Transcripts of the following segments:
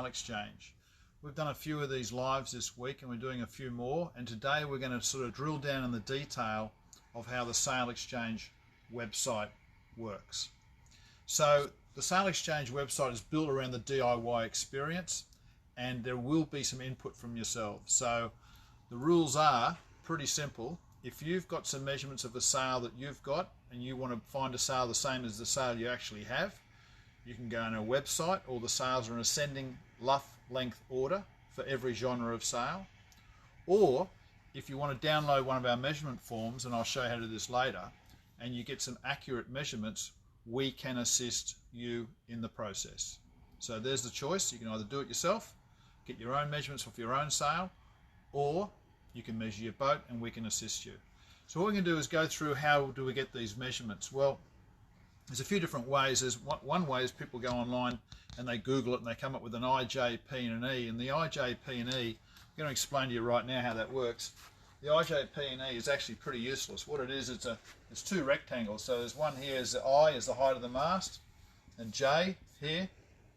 exchange. We've done a few of these lives this week and we're doing a few more, and today we're going to sort of drill down in the detail of how the sale exchange website works. So the sale exchange website is built around the DIY experience, and there will be some input from yourselves. So the rules are pretty simple. If you've got some measurements of a sale that you've got and you want to find a sale the same as the sale you actually have, you can go on a website. All the sales are in ascending luff length order for every genre of sale. Or if you want to download one of our measurement forms, and I'll show you how to do this later, and you get some accurate measurements, we can assist you in the process. So there's the choice. You can either do it yourself, get your own measurements for your own sale, or you can measure your boat and we can assist you. So what we can do is go through how do we get these measurements. Well, there's a few different ways. There's one way is people go online and they Google it and they come up with an IJ, P and an E. And the IJ, P and E, I'm going to explain to you right now how that works. The IJ, P and E is actually pretty useless. What it is, it's two rectangles. So there's one here is the I is the height of the mast, and J here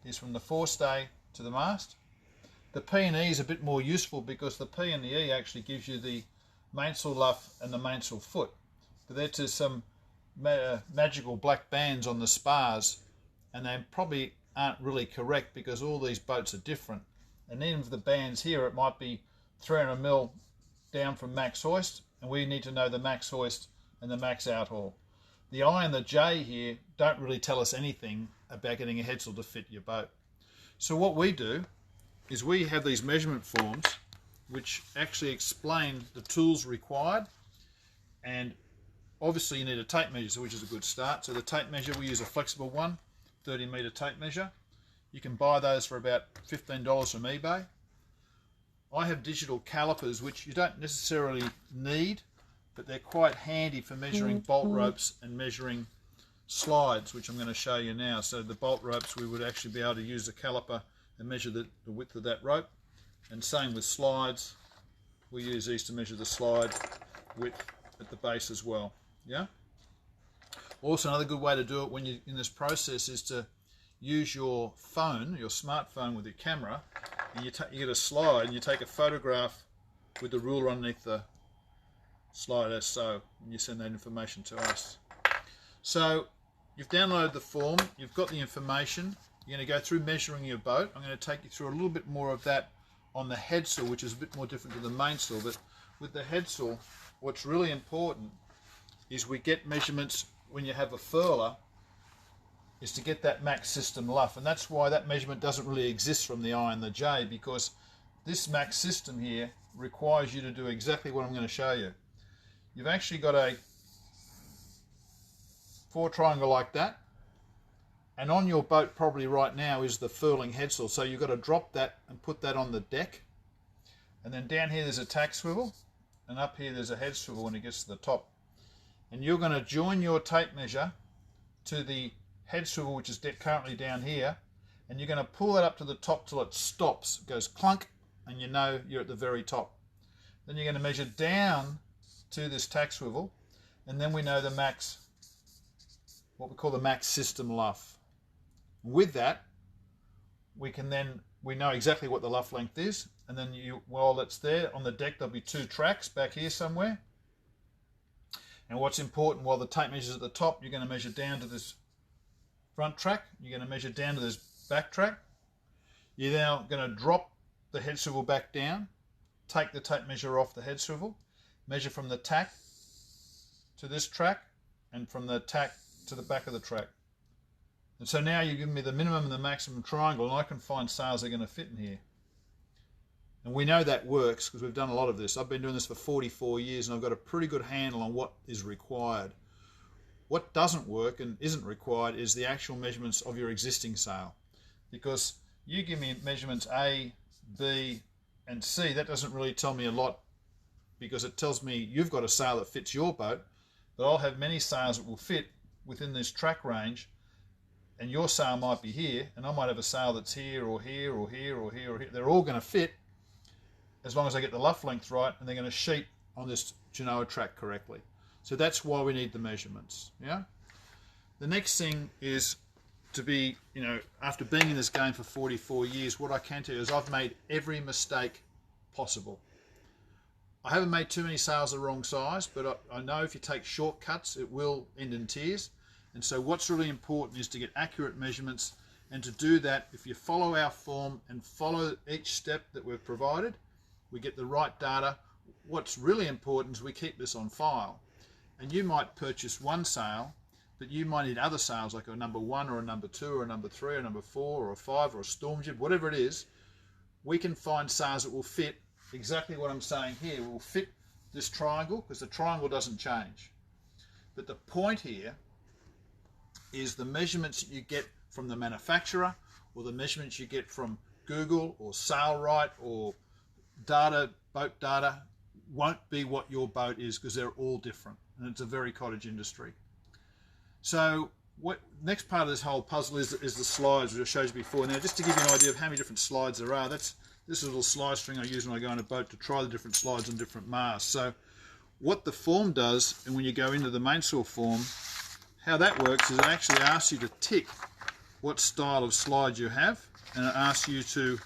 is from the forestay to the mast. The P and E is a bit more useful because the P and the E actually gives you the mainsail luff and the mainsail foot. But they're to some magical black bands on the spars, and they probably aren't really correct because all these boats are different. And even for the bands here, it might be 300 mil down from max hoist, and we need to know the max hoist and the max outhaul. The I and the J here don't really tell us anything about getting a headsail to fit your boat. So what we do is we have these measurement forms which actually explain the tools required, and obviously you need a tape measure, which is a good start. So the tape measure, we use a flexible one, 30 metre tape measure. You can buy those for about $15 from eBay. I have digital calipers which you don't necessarily need, but they're quite handy for measuring bolt ropes and measuring slides, which I'm going to show you now. So the bolt ropes, we would actually be able to use the caliper and measure the width of that rope. And same with slides, we use these to measure the slide width at the base as well. Yeah. Also, another good way to do it when you're in this process is to use your phone, your smartphone with your camera, and you get a slide and you take a photograph with the ruler underneath the slide as so, and you send that information to us. So you've downloaded the form, you've got the information, you're going to go through measuring your boat. I'm going to take you through a little bit more of that on the headsail, which is a bit more different to the mainsail. But with the headsail, what's really important is we get measurements when you have a furler, is to get that max system luff. And that's why that measurement doesn't really exist from the I and the J, because this max system here requires you to do exactly what I'm going to show you. You've actually got a 4 triangle like that, and on your boat probably right now is the furling headsail. So you've got to drop that and put that on the deck, and then down here there's a tack swivel, and up here there's a head swivel when it gets to the top. And you're going to join your tape measure to the head swivel, which is currently down here, and you're going to pull that up to the top till it stops. It goes clunk, and you know you're at the very top. Then you're going to measure down to this tack swivel, and then we know the max, what we call the max system luff. With that, we know exactly what the luff length is, and then while it's there on the deck, there'll be 2 tracks back here somewhere. And what's important, while the tape measures at the top, you're going to measure down to this front track, you're going to measure down to this back track. You're now going to drop the head swivel back down, take the tape measure off the head swivel, measure from the tack to this track, and from the tack to the back of the track. And so now you've given me the minimum and the maximum triangle, and I can find sails that are going to fit in here. And we know that works because we've done a lot of this. I've been doing this for 44 years and I've got a pretty good handle on what is required. What doesn't work and isn't required is the actual measurements of your existing sail. Because you give me measurements A, B and C, that doesn't really tell me a lot, because it tells me you've got a sail that fits your boat, but I'll have many sails that will fit within this track range, and your sail might be here, and I might have a sail that's here or here or here or here or here. They're all going to fit as long as I get the luff length right, and they're going to sheet on this Genoa track correctly. So that's why we need the measurements. Yeah. The next thing is to be, you know, after being in this game for 44 years, what I can tell you is I've made every mistake possible. I haven't made too many sales the wrong size, but I know if you take shortcuts, it will end in tears. And so what's really important is to get accurate measurements, and to do that, if you follow our form and follow each step that we've provided, we get the right data. What's really important is we keep this on file. And you might purchase one sale, but you might need other sales like a number 1 or a number 2 or a number 3 or a number 4 or a 5 or a storm jib, whatever it is. We can find sales that will fit exactly what I'm saying here. Will fit this triangle, because the triangle doesn't change. But the point here is the measurements that you get from the manufacturer, or the measurements you get from Google or SailRight or data, boat data, won't be what your boat is, because they're all different, and it's a very cottage industry. So what next part of this whole puzzle is the slides, which I showed you before. Now, just to give you an idea of how many different slides there are, this is a little slide string I use when I go on a boat to try the different slides on different masts. So what the form does, and when you go into the mainsail form, how that works is it actually asks you to tick what style of slide you have, and it asks you to,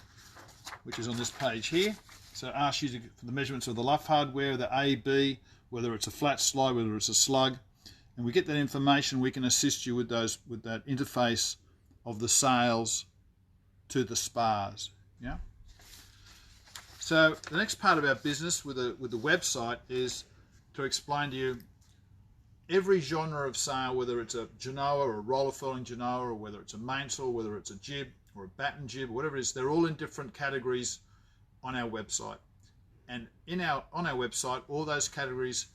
which is on this page here, so it asks you for the measurements of the luff hardware, the A, B, whether it's a flat slide, whether it's a slug, and we get that information. We can assist you with that interface of the sails to the spars. Yeah. So the next part of our business with the website is to explain to you every genre of sail, whether it's a genoa or a roller furling genoa, or whether it's a mainsail, whether it's a jib or a batten jib, whatever it is, they're all in different categories on our website. And on our website, all those categories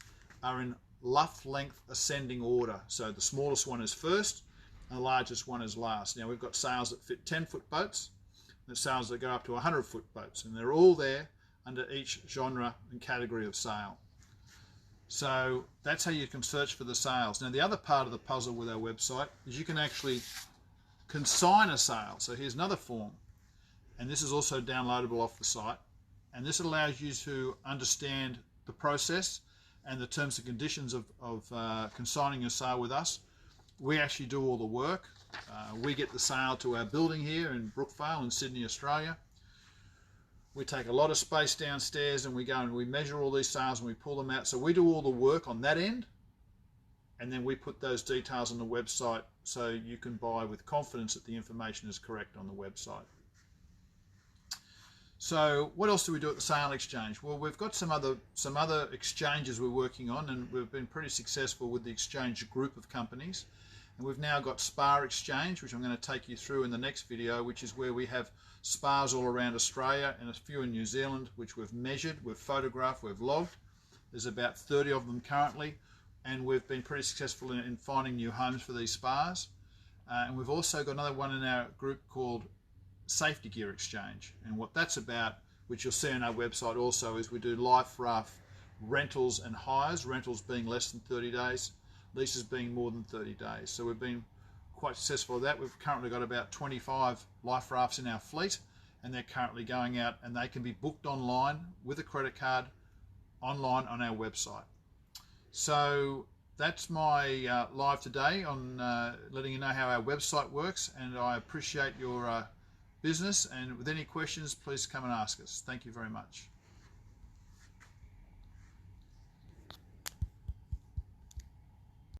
are in luff length ascending order. So the smallest one is first, and the largest one is last. Now we've got sails that fit 10-foot boats, and sails that go up to 100-foot boats, and they're all there under each genre and category of sail. So that's how you can search for the sails. Now the other part of the puzzle with our website is you can actually consign a sail. So here's another form, and this is also downloadable off the site, and this allows you to understand the process and the terms and conditions of consigning your sail with us. We actually do all the work. We get the sail to our building here in Brookvale in Sydney, Australia. We take a lot of space downstairs, and we go and we measure all these sails and we pull them out. So we do all the work on that end, and then we put those details on the website so you can buy with confidence that the information is correct on the website. So what else do we do at the Sail Exchange? Well, we've got some other exchanges we're working on, and we've been pretty successful with the exchange group of companies. And we've now got Spar Exchange, which I'm going to take you through in the next video, which is where we have spars all around Australia and a few in New Zealand, which we've measured, we've photographed, we've logged. There's about 30 of them currently, and we've been pretty successful in finding new homes for these spars. And we've also got another one in our group called Safety Gear Exchange, and what that's about, which you'll see on our website also, is we do life raft rentals and hires, rentals being less than 30 days, leases being more than 30 days. So we've been quite successful with that. We've currently got about 25 life rafts in our fleet, and they're currently going out, and they can be booked online with a credit card online on our website. So that's my live today on letting you know how our website works, and I appreciate your business, and with any questions, please come and ask us. Thank you very much.